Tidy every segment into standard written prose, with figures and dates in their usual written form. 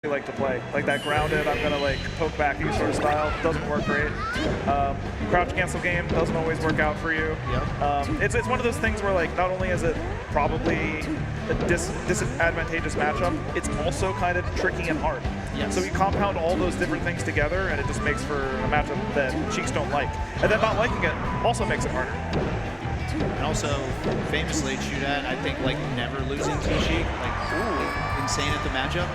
like to play. Like that grounded, I'm gonna like poke back you sort of style. Doesn't work great. Crouch cancel game doesn't always work out for you. Yep. It's one of those things where like not only is it probably a disadvantageous matchup, it's also kind of tricky and hard. Yes. So you compound all those different things together, and it just makes for a matchup that Cheeks don't like. And then not liking it also makes it harder. And also, famously, Chudat, I think, like, never losing to Shiek, like, insane at the matchup.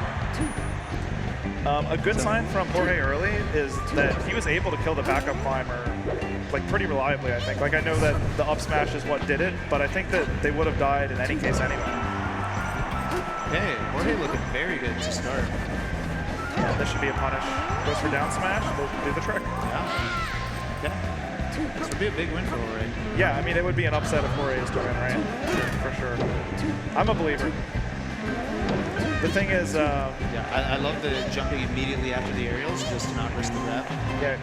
A good sign from Jorge early is that he was able to kill the backup climber like pretty reliably, I think. Like I know that the up smash is what did it, but I think that they would have died in any case anyway. Hey, Jorge looking very good to start. Yeah, this should be a punish. Goes for down smash, they'll do the trick. Yeah. Okay. This would be a big win for Jorge. Yeah, I mean, it would be an upset if Jorge is to win, right? For sure. I'm a believer. The thing is, yeah, I love the jumping immediately after the aerials just to not risk the grab. Yeah,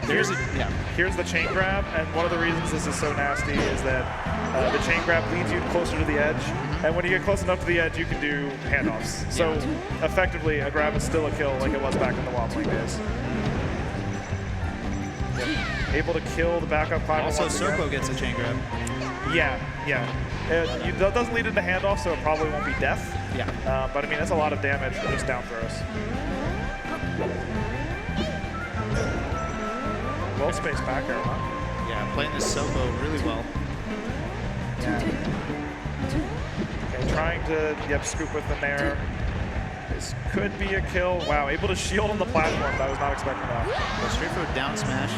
here's the chain grab, and one of the reasons this is so nasty is that the chain grab leads you closer to the edge, and when you get close enough to the edge, you can do handoffs. So effectively, a grab is still a kill like it was back in the wobbling days. Able to kill the backup climber. Also, Serpo gets a chain grab. Yeah. That doesn't lead into handoff, so it probably won't be death. Yeah. But I mean, that's a lot of damage for just down throws. Well spaced back air, huh? Yeah, playing this Serpo really well. Yeah. Okay, trying to scoop with the nair. This could be a kill. Wow, able to shield on the platform. I was not expecting that. Well, straight for a down smash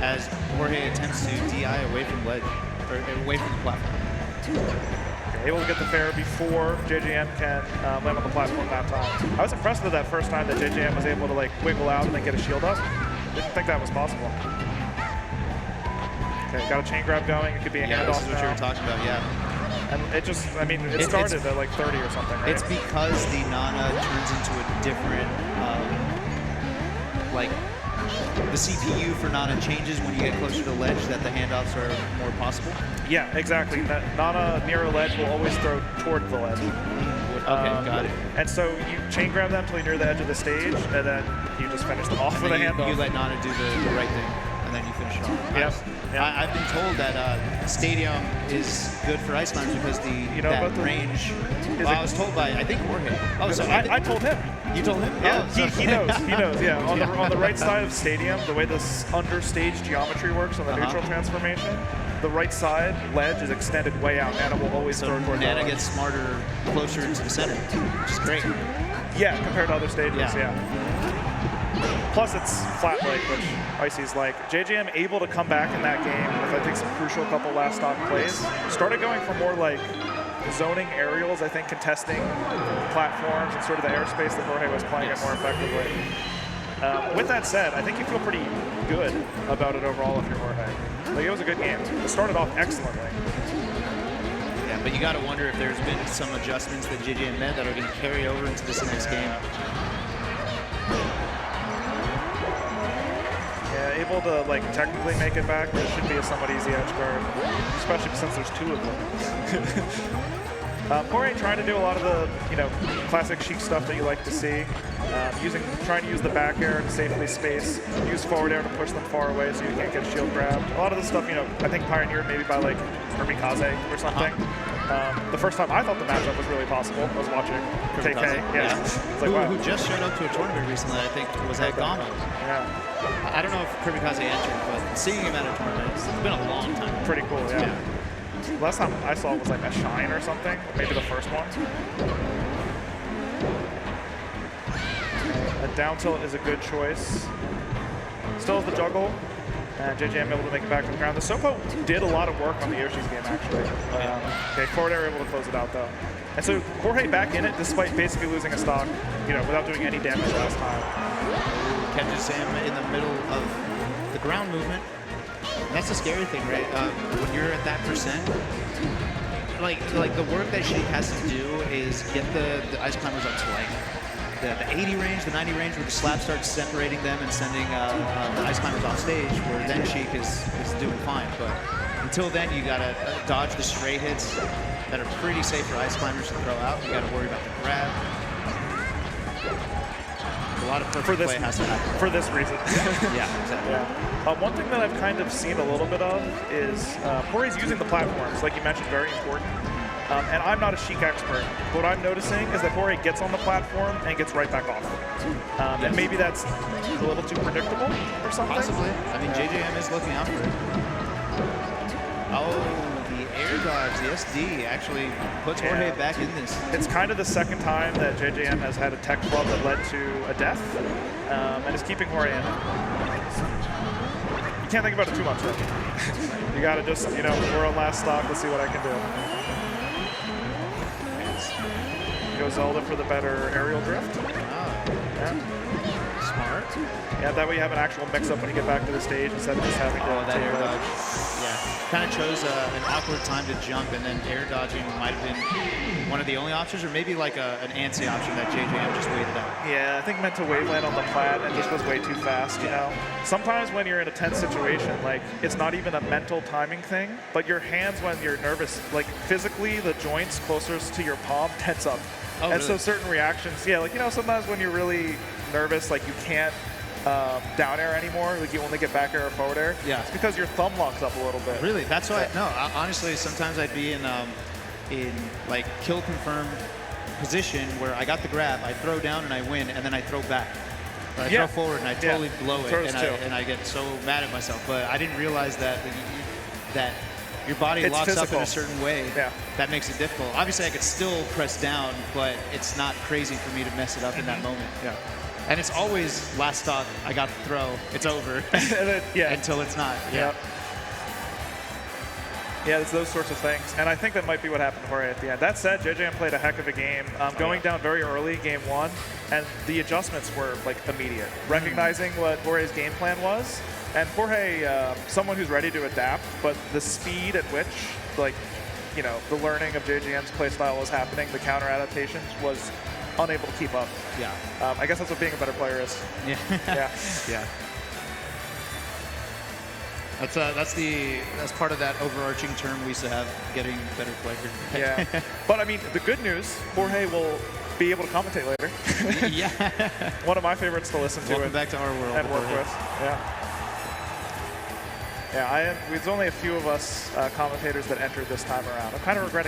as Jorge attempts to DI away from ledge, or away from the platform. Okay, able to get the fair before JJM can land on the platform that time. I was impressed with that first time that JJM was able to like wiggle out and then get a shield up. Didn't think that was possible. Okay, got a chain grab going. It could be a handoff. This is what you were talking about, yeah. And it just, I mean, it started at like 30 or something, right? It's because the Nana turns into a different, like, the CPU for Nana changes when you get closer to ledge, that the handoffs are more possible. Yeah, exactly. Nana near a ledge will always throw toward the ledge. Okay, got it. And so you chain grab them until you're near the edge of the stage, and then you just finish them off with a handoff. You let Nana do the right thing, and then you finish it off. Yep. I've been told that Stadium is good for ice climbers because that range. Well, I was told by, I think, Jorge. Oh, so I told him. You told him? Yeah, oh, he knows. He knows. Yeah, on the right side of Stadium, the way this understage geometry works on the neutral transformation, the right side ledge is extended way out. Nana will always throw toward Nana gets smarter closer into the center, which is great. Yeah, compared to other stages. Yeah. Plus, it's flat break, which Icy's like. JJM able to come back in that game with, I think, some crucial couple last stock plays. Started going for more like zoning aerials, I think, contesting platforms and sort of the airspace that Jorge was playing it more effectively. With that said, I think you feel pretty good about it overall if you're Jorge. Like, it was a good game. It started off excellently. Yeah, but you got to wonder if there's been some adjustments that JJM made that are going to carry over into this next game. Able to like technically make it back, but it should be a somewhat easy edge guard, especially since there's two of them. Jorge trying to do a lot of the classic Shiek stuff that you like to see, trying to use the back air to safely space, use forward air to push them far away so you can't get shield grabbed. A lot of this stuff, I think pioneered maybe by like Kamikaze or something. The first time I thought the matchup was really possible was watching KK. It's like, wow. Who just showed up to a tournament recently, I think, was at Gama. Yeah. I don't know if Kamikaze entered, but seeing him at a tournament, it's been a long time. Pretty cool, yeah. Last time I saw it was like a Shine or something, maybe the first one. A down tilt is a good choice. Still has the juggle. And JJM able to make it back to the ground. The Sopo did a lot of work on the Yoshi's game, actually. Okay, forward air able to close it out, though. And so Jorge back in it, despite basically losing a stock, without doing any damage last time. Catches him in the middle of the ground movement. And that's the scary thing, right? When you're at that percent, like the work that Shiek has to do is get the ice climbers up to like the 80 range, the 90 range, where the slab starts separating them and sending the ice climbers off stage, where then Shiek is doing fine. But until then, you gotta dodge the stray hits that are pretty safe for ice climbers to throw out. You gotta worry about the grab. lot of perfect play has to happen. For this reason. Yeah, exactly. Yeah. One thing that I've kind of seen a little bit of is Jorge's using the platforms, like you mentioned, very important. And I'm not a Shiek expert. What I'm noticing is that Jorge gets on the platform and gets right back off. And maybe that's a little too predictable or something. Possibly. I mean, JJM is looking out for it. Oh, the air dodge, the SD actually puts Jorge back in this. It's kind of the second time that JJM has had a tech flub that led to a death, and is keeping Jorge in it. You can't think about it too much, though. You got to just, we're on last stock. Let's see what I can do. Go Zelda for the better aerial drift. Yeah. Smart. Yeah, that way you have an actual mix-up when you get back to the stage instead of just having to that take air the dodge. Yeah. Kind of chose an awkward time to jump, and then air dodging might have been one of the only options, or maybe like an antsy option that JJM just waited out. Yeah, I think meant to waveland on the plat and just was way too fast, Sometimes when you're in a tense situation, like, it's not even a mental timing thing, but your hands when you're nervous, like, physically the joints closest to your palm tense up. Oh, and really? so certain reactions, sometimes when you're really nervous, like you can't down air anymore, like you only get back air or forward air. Yeah. It's because your thumb locks up a little bit. Really? That's why, honestly, sometimes I'd be in like kill confirmed position where I got the grab, I throw down and I win, and then I throw back. Or I throw forward and I totally blow it, and I get so mad at myself. But I didn't realize that your body locks physical. up in a certain way. Yeah. That makes it difficult. Obviously, I could still press down, but it's not crazy for me to mess it up in that moment. Yeah. And it's always last stock, I got the throw, it's over. Until it's not. Yeah. Yeah, it's those sorts of things. And I think that might be what happened to Jorge at the end. That said, JJM played a heck of a game, going down very early, game one, and the adjustments were like immediate. Recognizing what Jorge's game plan was, and Jorge, someone who's ready to adapt, but the speed at which, the learning of JJM's playstyle was happening, the counter adaptations was unable to keep up. Yeah. I guess that's what being a better player is. Yeah. Yeah. That's part of that overarching term we used to have, getting better players. Yeah. But I mean, the good news, Jorge will be able to commentate later. Yeah. One of my favorites to listen to. Welcome back to our world. And work with. Yeah. Yeah, there's only a few of us commentators that entered this time around. I'm kind of regretting